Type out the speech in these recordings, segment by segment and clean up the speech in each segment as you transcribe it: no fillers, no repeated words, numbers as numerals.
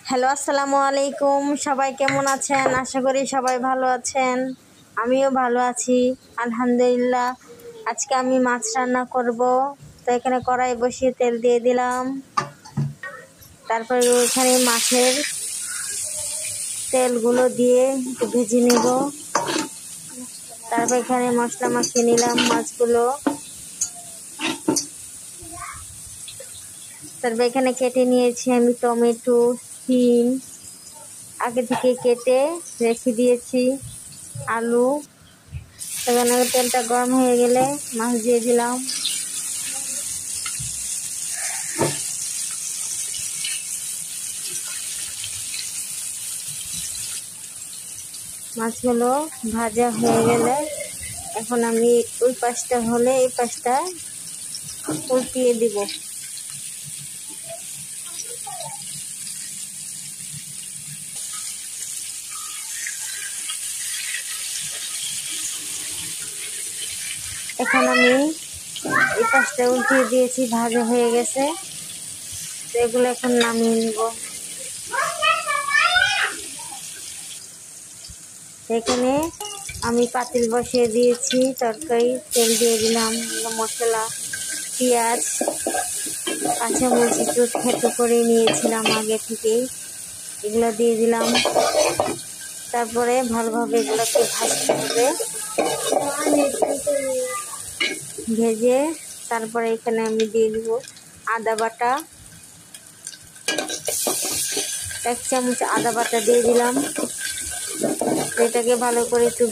Hello, আসসালামু আলাইকুম। সবাই কেমন আছেন? আশা করি সবাই ভালো আছেন। আমিও ভালো আছি, আলহামদুলিল্লাহ। আজকে আমি মাছ রান্না করব। তো এখানে কড়াই বসিয়ে তেল দিয়ে দিলাম। তারপরে ওইখানে মাছের তেলগুলো দিয়ে একটু ভেজে নেব। তারপর এখানে মশলা মাখিয়ে নিলাম মাছগুলো। তারপর এখানে কেটে নিয়েছি আমি টমেটো, সিম আগে থেকে কেটে রেখে দিয়েছি, আলু। এখানে তেলটা গরম হয়ে গেলে মাছ দিয়ে দিলাম। মাছগুলো ভাজা হয়ে গেলে এখন আমি ওই পাশটা হলে এই পাশটা উল্টিয়ে দিব। এখন আমি এই পাশটা উল্টিয়ে দিয়েছি, ভাজা হয়ে গেছে। তো এগুলো এখন নামিয়ে নিব। এখানে আমি পাতিল বসিয়ে দিয়েছি, তরকারি তেল দিয়ে দিলাম, মশলা, পেঁয়াজ, কাঁচামরিচ একটু থেতো করে নিয়েছিলাম আগে থেকেই, এগুলো দিয়ে দিলাম। তারপরে ভালোভাবে এগুলোকে ভাজতে হবে। ভেজে তারপরে এখানে আমি দিয়ে দিব আদা বাটা, 1 চামচ আদা বাটা দিয়ে দিলাম। এটাকে ভালো করে একটু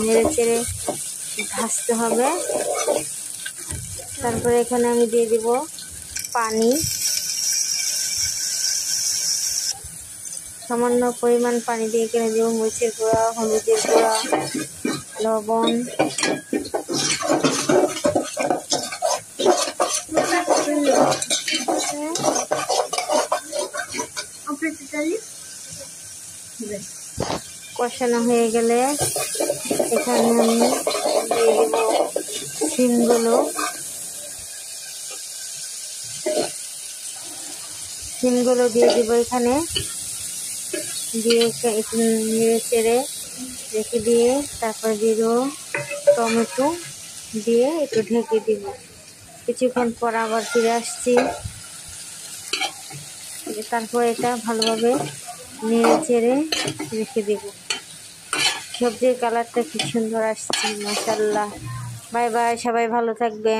নেড়ে চেড়ে ভাজতে হবে। তারপরে এখানে আমি দিয়ে দিব পানি, সামান্য পরিমাণ পানি দিয়ে এখানে দিব মরিচের গুঁড়া, হলুদের গুঁড়া, লবণ। কষানো হয়ে গেলে এখানে আমি দিয়ে দিব শিমগুলো দিয়ে দিব এখানে, দিয়ে একটু নেড়ে চেড়ে রেখে দিয়ে তারপরে দিয়ে দেবো টমেটো, দিয়ে একটু ঢেকে দিব। কিছুক্ষণ পর আবার ফিরে আসছি। তারপর এটা ভালোভাবে নেড়ে চেড়ে রেখে দেব। সবজির কালারটা কি সুন্দর আসছে, মাশাআল্লাহ। বাই বাই, সবাই ভালো থাকবেন।